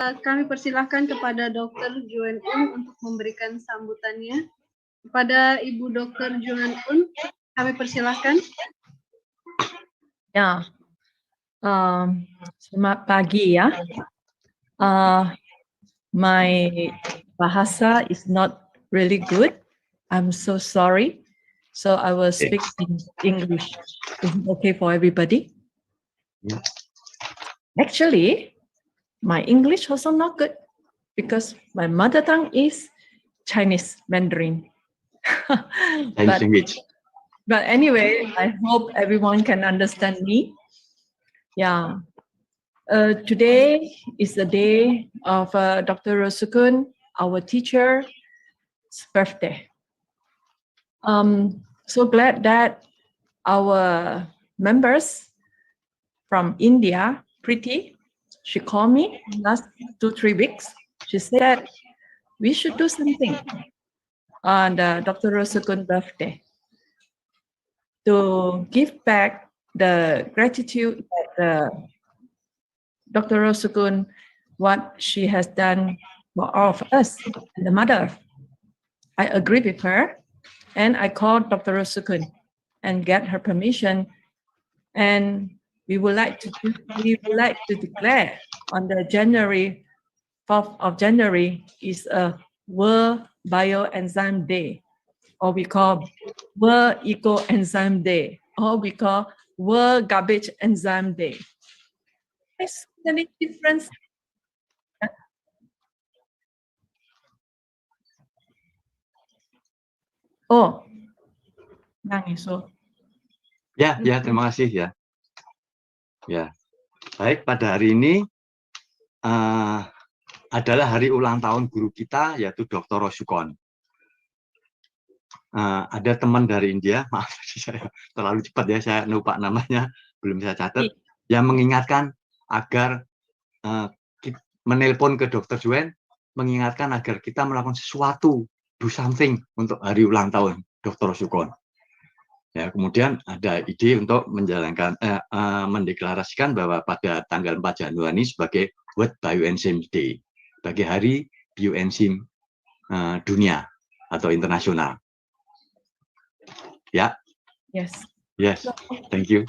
Kami persilahkan kepada Dr. Joan Un untuk memberikan sambutannya. Kepada Ibu Dr. Joan Un, kami persilahkan. Ya, selamat pagi ya. My bahasa is not really good. I'm so sorry. So I will speak in English. Is it okay for everybody? Yeah. Actually, my English also not good because my mother tongue is Chinese Mandarin. Chinese language. But anyway, I hope everyone can understand me. Yeah. Today is the day of Dr. Rosukun, our teacher's birthday. So glad that our members from India, Preeti, she called me last 2-3 weeks. She said we should do something on Dr. Rosukun's birthday to give back the gratitude that Dr. Rosukun, what she has done for all of us and the mother. I agree with her, and I called Dr. Rosukun and get her permission, and we would like to declare on the 4th of January is a World Bioenzyme Day, or we call World Eco Enzyme Day, or we call World Garbage Enzyme Day. There's many difference. Oh, nangis. Ya, terima kasih ya. Ya, baik, pada hari ini adalah hari ulang tahun guru kita, yaitu Dr. Rosukun. Ada teman dari India, maaf saya terlalu cepat ya, saya lupa namanya, belum saya catat, yang mengingatkan agar menelpon ke Dr. Joan, mengingatkan agar kita melakukan sesuatu, do something untuk hari ulang tahun Dr. Rosukun. Ya, kemudian ada ide untuk menjalankan mendeklarasikan bahwa pada tanggal 4 Januari sebagai World Bioenzyme Day, sebagai hari bioenzim dunia atau internasional. Ya. Yes. Thank you.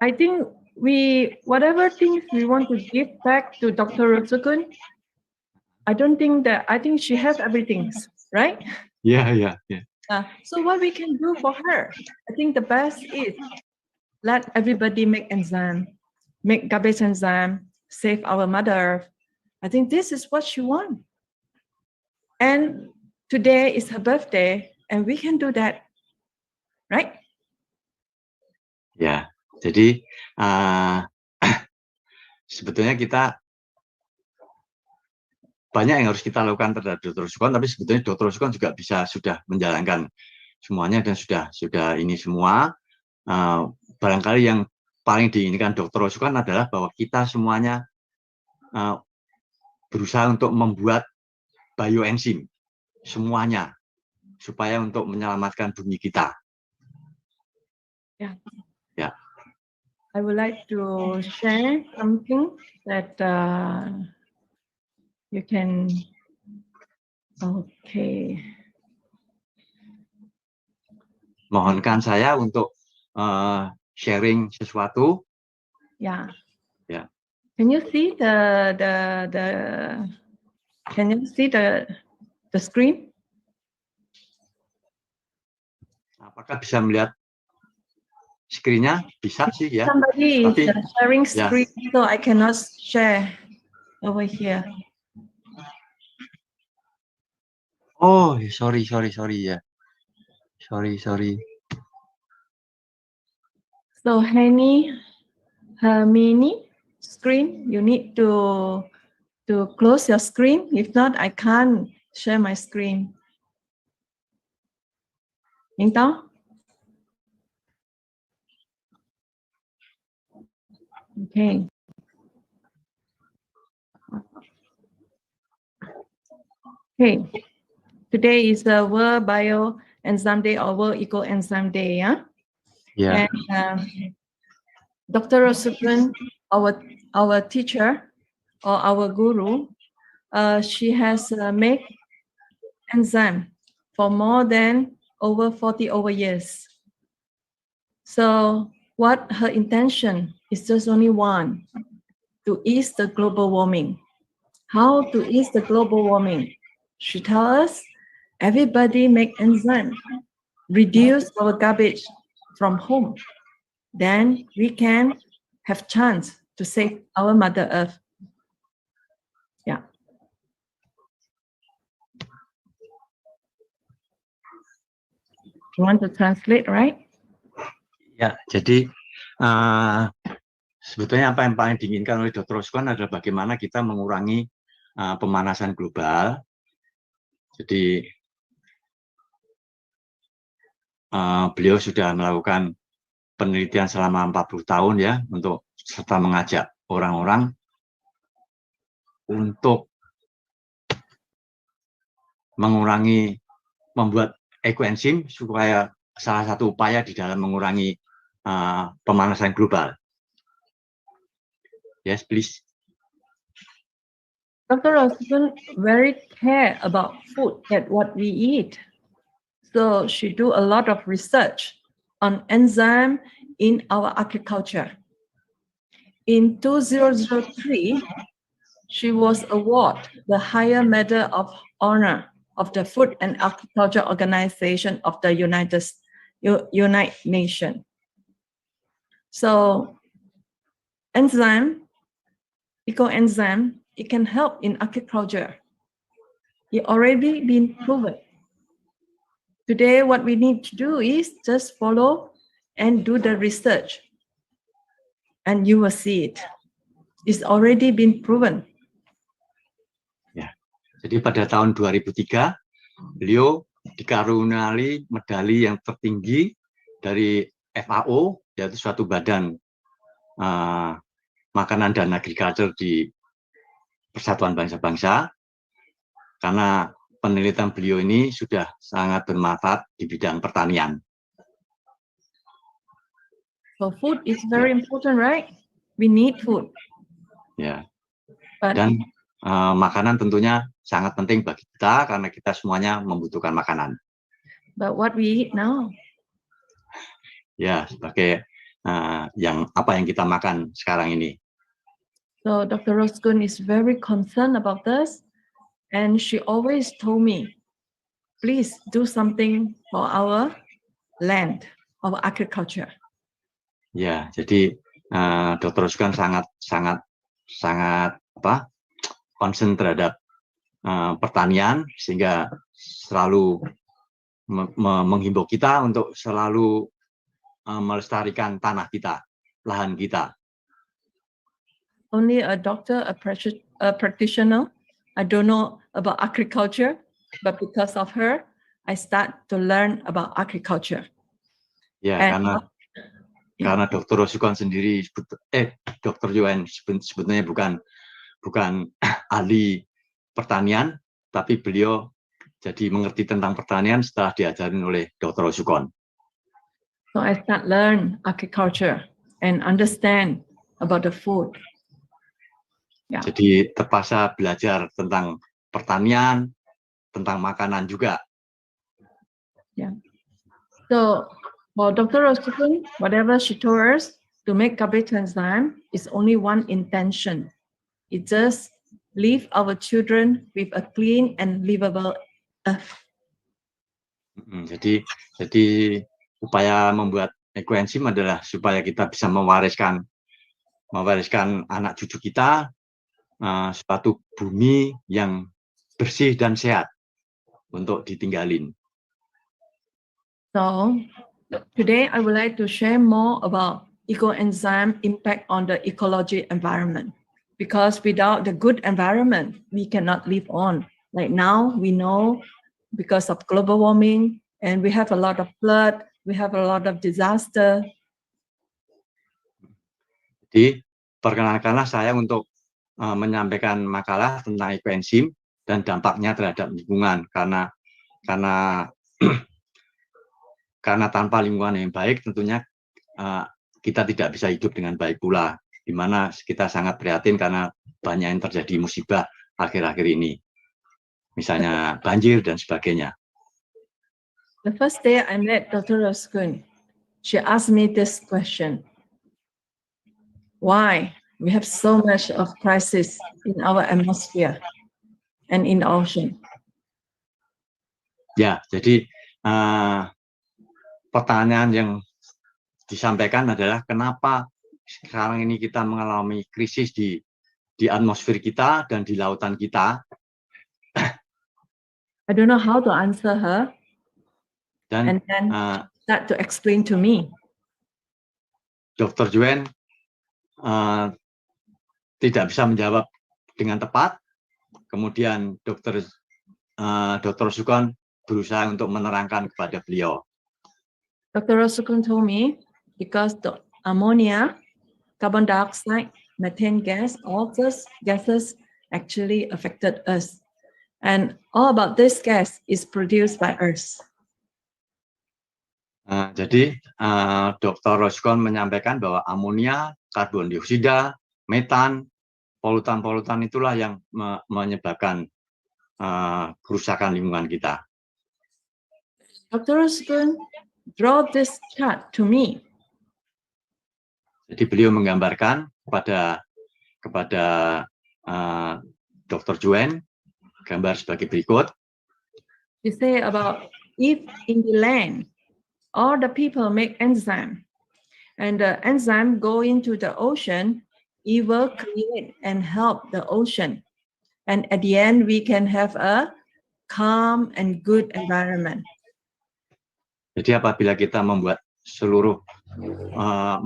I think whatever things we want to give back to Dr. Rosukun, I think she has everything, right? Yeah. So what we can do for her, I think the best is let everybody make garbage enzyme, save our mother. I think this is what she wants. And today is her birthday, and we can do that, right? Ya, jadi sebetulnya kita banyak yang harus kita lakukan terhadap Dr. Rosukun, tapi sebetulnya Dr. Rosukun juga sudah menjalankan semuanya dan sudah ini semua. Barangkali yang paling diinginkan Dr. Rosukun adalah bahwa kita semuanya berusaha untuk membuat bioenzim semuanya supaya untuk menyelamatkan bumi kita. Ya. Ya. I would like to share something that you can. Okay. Mohonkan saya untuk sharing sesuatu. Ya. Ya. Can you see the screen? Apakah bisa melihat screen-nya? Bisa sih ya. Somebody is sharing screen, ya. so I cannot share over here. Oh, sorry ya. Sorry. So Hermione screen, you need to close your screen. If not, I can't share my screen. Então? Okay. Okay. Today is the World Bioenzyme Day or World Eco Enzyme Day, yeah? Yeah. And Dr. Rosukun, our teacher, or our guru, she has made enzyme for more than over 40 years. So what her intention is just only one, to ease the global warming. How to ease the global warming? She tells us everybody make enzyme, reduce our garbage from home. Then we can have chance to save our Mother Earth. Yeah. You want to translate, right? Ya, jadi sebetulnya apa yang paling diinginkan oleh Dr. Roscoe adalah bagaimana kita mengurangi pemanasan global. Jadi beliau sudah melakukan penelitian selama 40 tahun ya, untuk serta mengajak orang-orang untuk mengurangi, membuat ekoenzim supaya salah satu upaya di dalam mengurangi pemanasan global. Yes, please. Dr. Roscoe very care about food, that what we eat. So she do a lot of research on enzyme in our agriculture. In 2003, she was awarded the higher medal of honor of the Food and Agriculture Organization of the United Nations. So enzyme, ecoenzyme, it can help in agriculture. It already been proven. Today, what we need to do is just follow and do the research, and you will see it. It's already been proven. Ya, jadi pada tahun 2003, beliau dikaruniai medali yang tertinggi dari FAO, yaitu suatu badan makanan dan agriculture di Persatuan Bangsa-Bangsa, karena penelitian beliau ini sudah sangat bermanfaat di bidang pertanian. So food is very important, right? We need food. Ya. But Dan makanan tentunya sangat penting bagi kita karena kita semuanya membutuhkan makanan. but what we eat now? Ya, sebagai apa yang kita makan sekarang ini. So Dr. Roscoe is very concerned about this, and she always told me, please do something for our land, our agriculture. Ya, jadi Dr. Roscoe sangat concern terhadap pertanian, sehingga selalu menghimbau kita untuk selalu melestarikan tanah kita, lahan kita. Only a doctor, a practitioner. I don't know about agriculture, but because of her, I start to learn about agriculture. Ya, karena Dr. Roscoe sendiri, Dr. Yuan sebetulnya bukan ahli pertanian, tapi beliau jadi mengerti tentang pertanian setelah diajarin oleh Dr. Roscoe. So I start learn agriculture and understand about the food. Yeah. Jadi terpaksa belajar tentang pertanian, tentang makanan juga. Yeah. So for Dr. Roscoe, whatever she told us to make garbage enzyme is only one intention. It just leave our children with a clean and livable earth. Jadi upaya membuat ekoenzim adalah supaya kita bisa mewariskan anak cucu kita suatu bumi yang bersih dan sehat untuk ditinggalin. So today I would like to share more about ecoenzyme impact on the ecology environment, because without the good environment, we cannot live on. Like now we know, because of global warming, and we have a lot of flood, we have a lot of disaster. Jadi perkenalkanlah saya untuk menyampaikan makalah tentang ekoenzim dan dampaknya terhadap lingkungan, karena tanpa lingkungan yang baik tentunya kita tidak bisa hidup dengan baik pula di mana kita sangat prihatin karena banyak yang terjadi musibah akhir-akhir ini, misalnya banjir dan sebagainya. The first day I met Dr. Roskun, she asked me this question: why we have so much of crisis in our atmosphere and in ocean? Ya, jadi pertanyaan yang disampaikan adalah kenapa sekarang ini kita mengalami krisis di atmosfer kita dan di lautan kita. I don't know how to answer her, Dan and then start to explain to me. Dr. Joanne tidak bisa menjawab dengan tepat. Kemudian Dr. Sukon berusaha untuk menerangkan kepada beliau. Dr. Roskun told me because the ammonia, carbon dioxide, methane gas, all those gases actually affected us. And all about this gas is produced by us. Jadi Dr. Roskon menyampaikan bahwa amonia, karbon dioksida, metan, polutan-polutan itulah yang menyebabkan kerusakan lingkungan kita. Dr. Roskun draw this chart to me. Jadi beliau menggambarkan kepada Dr. Joanne gambar sebagai berikut. You say about if in the land, all the people make enzyme, and the enzyme go into the ocean, it will create and help the ocean. And at the end, we can have a calm and good environment. Jadi apabila kita membuat seluruh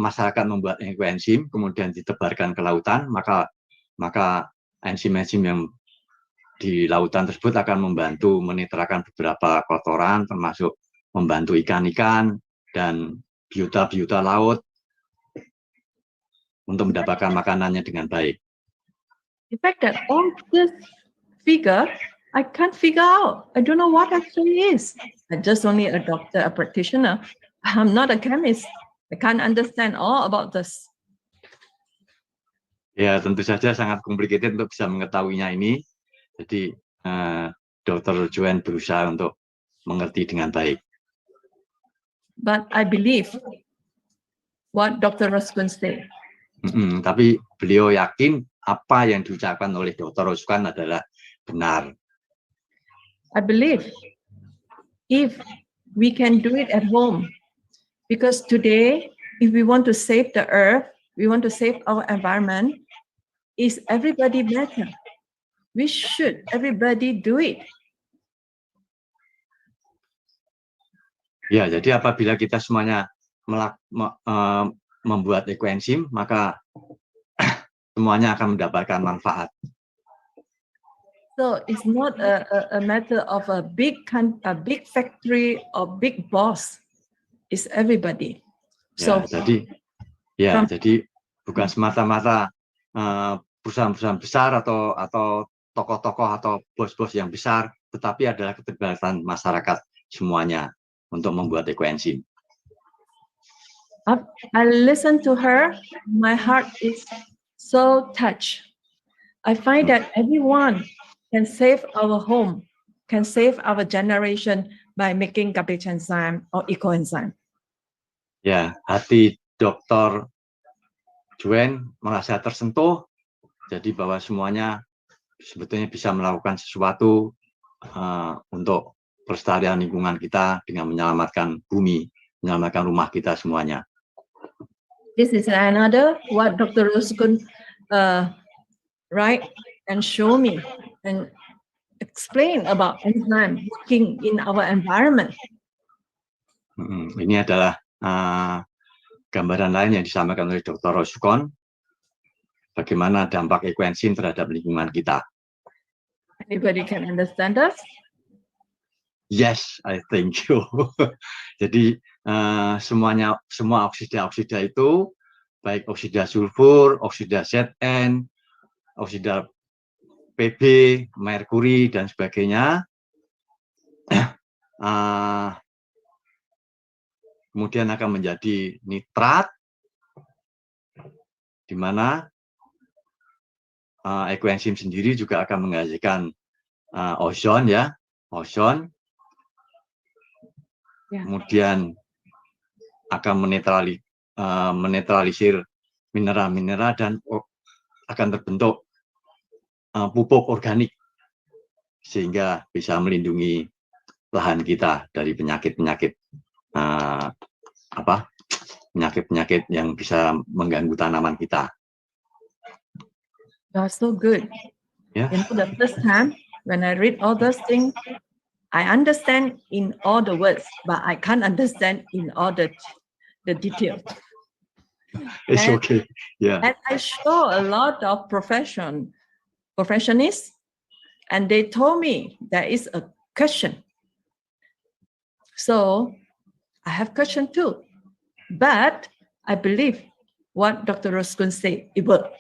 masyarakat membuat ekoenzim, kemudian ditebarkan ke lautan, maka enzim-enzim yang di lautan tersebut akan membantu menetralkan beberapa kotoran, termasuk membantu ikan-ikan dan biota-biota laut untuk mendapatkan makanannya dengan baik. In fact, that all this figure, I can't figure out. I don't know what actually is. I'm just only a doctor, a practitioner. I'm not a chemist. I can't understand all about this. Ya, tentu saja sangat complicated untuk bisa mengetahuinya ini. Jadi, Dr. Joanne berusaha untuk mengerti dengan baik. But I believe what Dr. Roskun said. Tapi beliau yakin apa yang diucapkan oleh Dr. Roskun adalah benar. I believe if we can do it at home, because today, if we want to save the earth, we want to save our environment, is everybody better? We should everybody do it. Ya, jadi apabila kita semuanya membuat ekoenzim, maka semuanya akan mendapatkan manfaat. So it's not a matter of a big factory or big boss. It's everybody. So jadi bukan semata-mata perusahaan-perusahaan besar atau tokoh-tokoh atau bos-bos yang besar, tetapi adalah keterlibatan masyarakat semuanya untuk membuat ekoenzim. I listen to her. My heart is so touched. I find that everyone can save our home, can save our generation by making garbage enzyme or ecoenzyme. Ya, hati Dr. Joanne merasa tersentuh, jadi bahwa semuanya sebetulnya bisa melakukan sesuatu untuk pelestarian lingkungan kita dengan menyelamatkan bumi, menyelamatkan rumah kita semuanya. This is another what Dr. Roskun write and show me and explain about enzyme working in our environment. Ini adalah gambaran lain yang disampaikan oleh Dr. Roskun, bagaimana dampak ekoenzim terhadap lingkungan kita. Anybody can understand us? Yes, I think so. Jadi semua oksida itu, baik oksida sulfur, oksida Zn, oksida Pb, merkuri dan sebagainya, kemudian akan menjadi nitrat, di mana ekoenzim sendiri juga akan menghasilkan ozon ya, ozon, kemudian akan menetralisir mineral-mineral dan akan terbentuk pupuk organik sehingga bisa melindungi lahan kita dari penyakit-penyakit penyakit-penyakit yang bisa mengganggu tanaman kita. That's so good. Yeah. You know, the first time when I read all those things, I understand in all the words, but I can't understand in all the details. It's okay. Yeah. And I show a lot of professionists, and they told me there is a question. So I have question too, but I believe what Dr. Roskun said, it worked.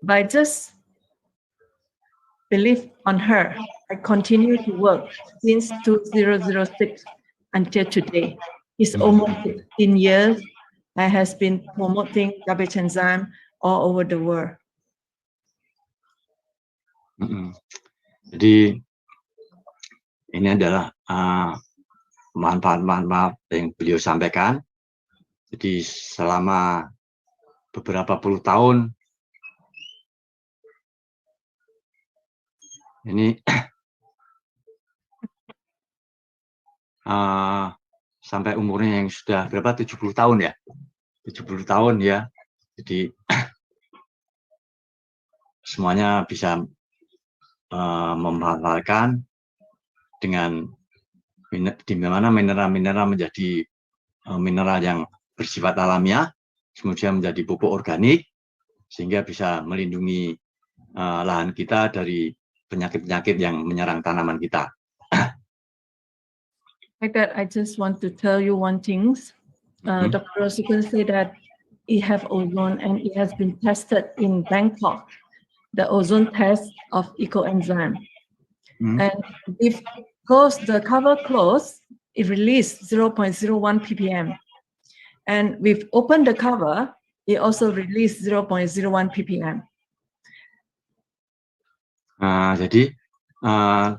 By just believe on her, I continue to work since 2006 until today. It's almost 16 years. I has been promoting garbage enzyme all over the world. Jadi ini adalah manfaat-manfaat yang beliau sampaikan. Jadi selama beberapa puluh tahun ini sampai umurnya yang sudah berapa, 70 tahun ya, 70 tahun ya. Jadi semuanya bisa memanfaatkan dengan di mana mineral-mineral menjadi mineral yang bersifat alamiah, kemudian menjadi pupuk organik, sehingga bisa melindungi lahan kita dari penyakit-penyakit yang menyerang tanaman kita. Like that, I just want to tell you one thing. Dr. Rosikun said that it have ozone and it has been tested in Bangkok, the ozone test of ecoenzyme. And if the cover closed, it released 0.01 ppm. And we've opened the cover, it also released 0.01 ppm. Jadi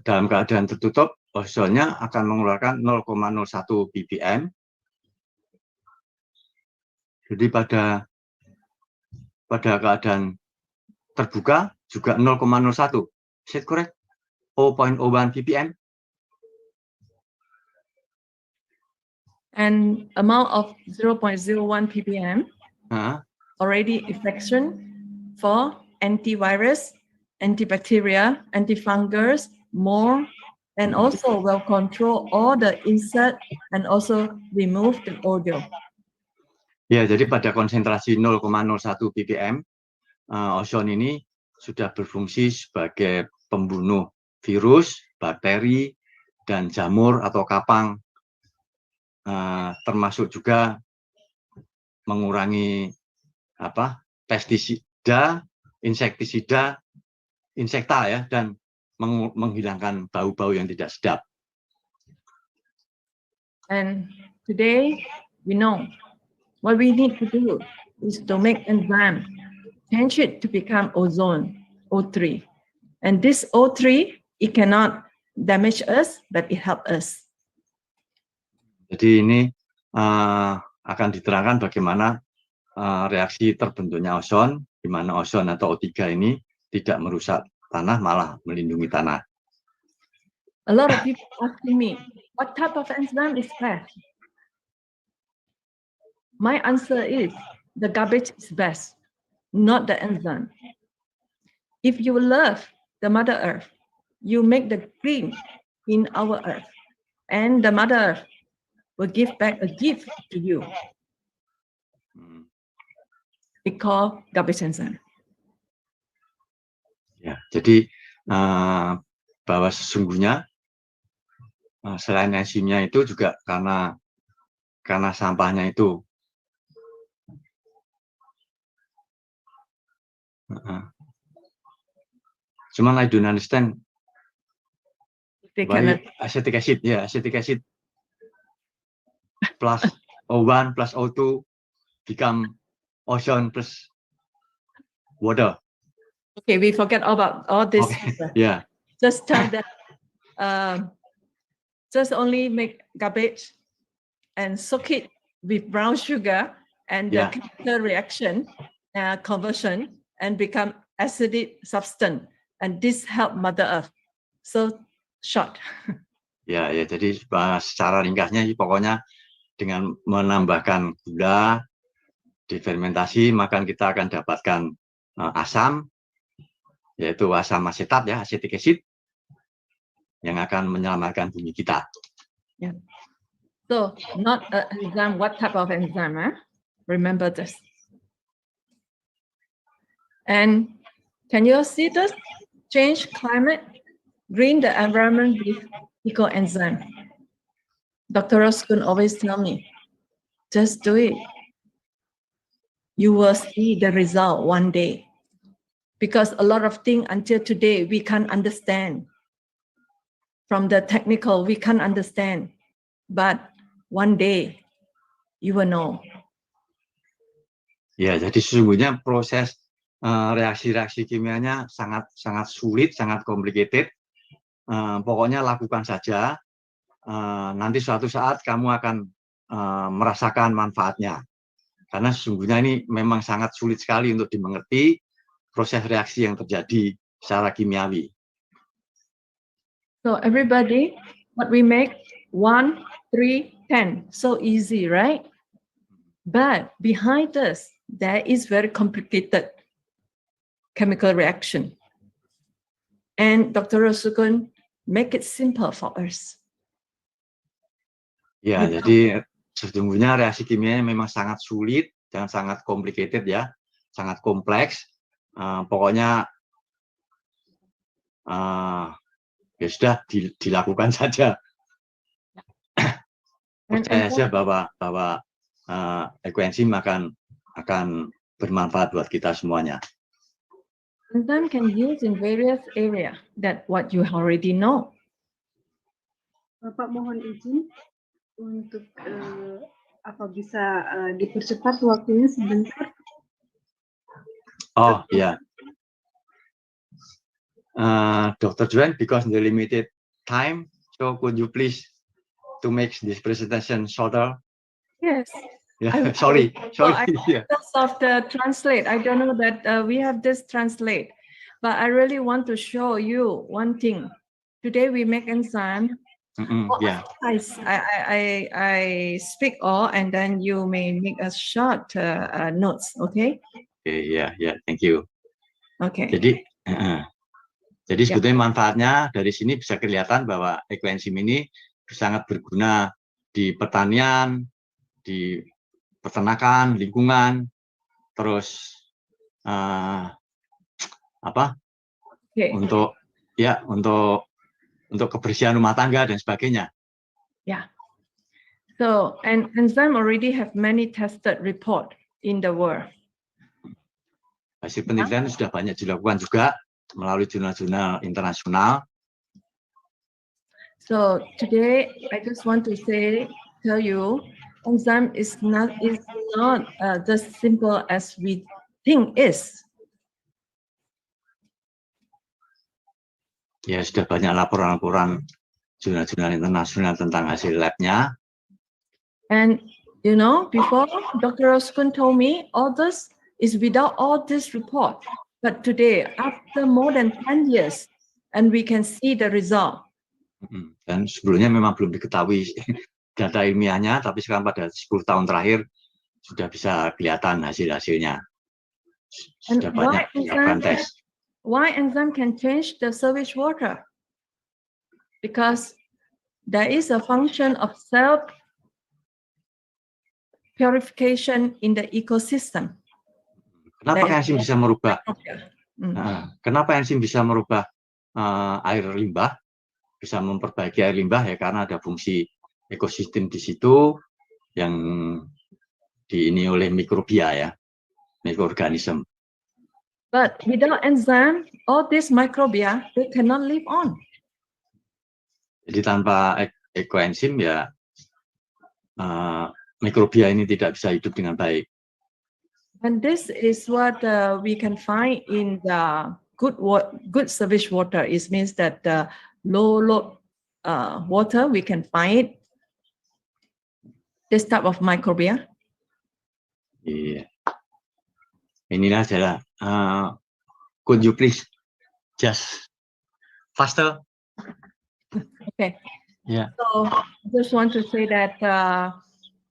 dalam keadaan tertutup, ozonnya akan mengeluarkan 0,01 ppm. Jadi pada keadaan terbuka juga 0,01. Is it correct? 0.01 ppm. And amount of 0.01 ppm already effective for antivirus, antibacteria, antifungus, more, and also will control all the insect and also remove the odor. Ya, jadi pada konsentrasi 0,01 ppm, ozon ini sudah berfungsi sebagai pembunuh virus, bakteri, dan jamur atau kapang, termasuk juga mengurangi pestisida, insektisida, insekta ya, dan menghilangkan bau-bau yang tidak sedap. And today we know what we need to do is to make enzyme, change it to become ozone, O3. And this O3, it cannot damage us, but it helps us. Jadi ini akan diterangkan bagaimana reaksi terbentuknya ozon, di mana ozon atau O3 ini tidak merusak tanah, malah melindungi tanah. A lot of people asking me, what type of enzyme is best? My answer is, the garbage is best, not the enzyme. If you love the Mother Earth, you make the green in our earth, and the Mother Earth will give back a gift to you. We call garbage enzyme. Ya, jadi bahwa sesungguhnya selain enzimnya itu juga karena sampahnya itu cuman I don't understand why acetic acid, ya, acetic acid plus O1 plus O2 become ocean plus water. Okay, we forget about all this. Okay. Yeah. Just tell them, just only make garbage and soak it with brown sugar and the Yeah. chemical reaction, conversion, and become acidic substance. And this help Mother Earth. So short. Ya, jadi secara ringkasnya pokoknya dengan menambahkan gula difermentasi, maka kita akan dapatkan asam, yaitu asam asetat ya, acetic acid, yang akan menyelamatkan bumi kita. Yeah. So not an enzyme. What type of enzyme? Huh? Remember this. And can you see this? Change climate, green the environment with ecoenzyme. Dr. Roskun always tell me, just do it. You will see the result one day. Because a lot of things until today we can't understand. From the technical, we can't understand. But one day you will know. Ya, jadi sesungguhnya proses reaksi-reaksi kimianya sangat sulit, sangat complicated. Pokoknya lakukan saja. Nanti suatu saat kamu akan merasakan manfaatnya. Karena sesungguhnya ini memang sangat sulit sekali untuk dimengerti proses reaksi yang terjadi secara kimiawi. So everybody, what we make 1, 3, 10, so easy, right? But behind this, there is very complicated chemical reaction. And Dr. Roskun make it simple for us. Ya, jadi sesungguhnya reaksi kimia memang sangat sulit dan sangat complicated ya, sangat kompleks. Pokoknya ya sudah dilakukan saja. Percaya saja bahwa ekoenzim akan bermanfaat buat kita semuanya. Enzyme can use in various area that what you already know. Bapak mohon izin untuk bisa dipercepat waktunya sebentar. Oh ya, Dr. Joanne, because the limited time, so could you please to make this presentation shorter? Yes. Yeah, sorry. Yeah. Because of the translate, I don't know that we have this translate, but I really want to show you one thing. Today we make enzyme. Yeah. I speak all, and then you may make a short notes. Okay. Okay. Yeah. Thank you. Okay. Jadi sebetulnya manfaatnya dari sini bisa kelihatan bahwa ekoenzim ini sangat berguna di pertanian, di peternakan, lingkungan, terus untuk kebersihan rumah tangga dan sebagainya. Yeah. So, and enzyme already have many tested report in the world. Hasil penelitian sudah banyak dilakukan juga melalui jurnal-jurnal internasional. So today I just want to tell you, enzyme is not just simple as we think is. Ya, sudah banyak laporan-laporan jurnal-jurnal internasional tentang hasil labnya. And you know, before Dr. Roskun told me all this is without all this report. But today, after more than 10 years, and we can see the result. Dan sebelumnya memang belum diketahui data ilmiahnya, tapi sekarang pada 10 tahun terakhir sudah bisa kelihatan hasil-hasilnya. Sudah banyak dilakukan tes. Why enzyme can change the sewage water? Because there is a function of self purification in the ecosystem. Kenapa enzim bisa merubah? Kenapa enzim bisa merubah air limbah? Bisa memperbaiki air limbah ya karena ada fungsi ekosistem di situ yang ini oleh mikrobia ya, mikroorganisme. But without enzyme, all these microbia they cannot live on. Jadi tanpa ekoenzim ya mikrobia ini tidak bisa hidup dengan baik. And this is what we can find in the good service water. It means that the low load water, we can find this type of microbia. Iya. Inilah adalah. Could you please just faster? Okay. Yeah. So I just want to say that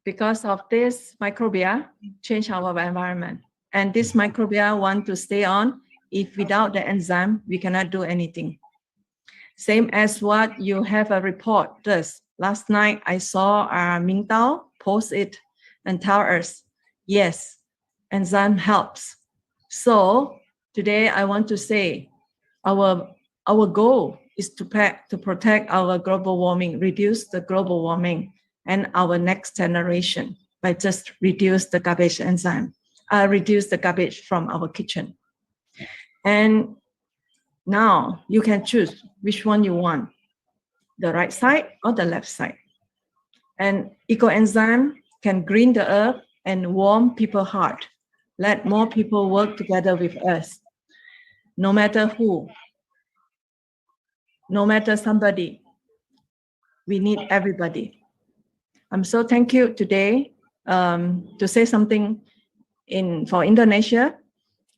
because of this microbia, change our environment. And this microbia want to stay on. If without the enzyme, we cannot do anything. Same as what you have a report. This last night, I saw Ming Tao post it and tell us, yes, enzyme helps. So today I want to say our goal is to protect our global warming, reduce the global warming and our next generation by just reduce the garbage enzyme, reduce the garbage from our kitchen. And now you can choose which one you want, the right side or the left side. And ecoenzyme can green the earth and warm people's heart. Let more people work together with us. No matter who, no matter somebody, we need everybody. I'm so thank you today to say something for Indonesia.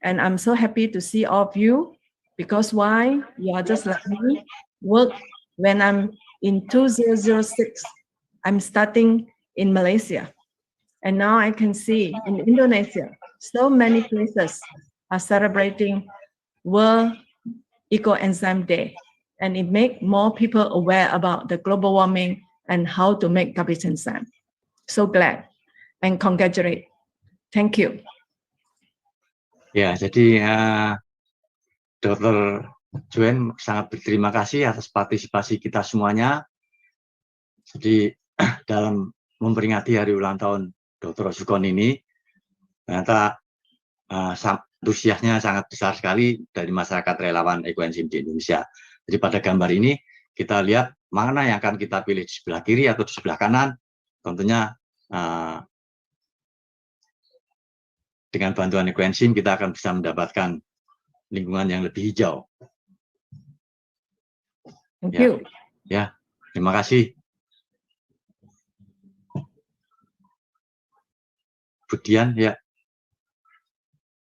And I'm so happy to see all of you, because why? You are just like me. Work when I'm in 2006, I'm starting in Malaysia. And now I can see in Indonesia, so many places are celebrating World Ecoenzyme Day. And it makes more people aware about the global warming and how to make garbage enzyme. So glad and congratulate. Thank you. Ya, jadi Dr. Joanne sangat berterima kasih atas partisipasi kita semuanya. Jadi dalam memperingati hari ulang tahun Dr. Sukon ini, ternyata antusiasnya sangat besar sekali dari masyarakat relawan ekoenzim di Indonesia. Jadi pada gambar ini kita lihat mana yang akan kita pilih, di sebelah kiri atau di sebelah kanan. Tentunya dengan bantuan ekoenzim kita akan bisa mendapatkan lingkungan yang lebih hijau. Thank you. Ya, terima kasih. Budian, ya.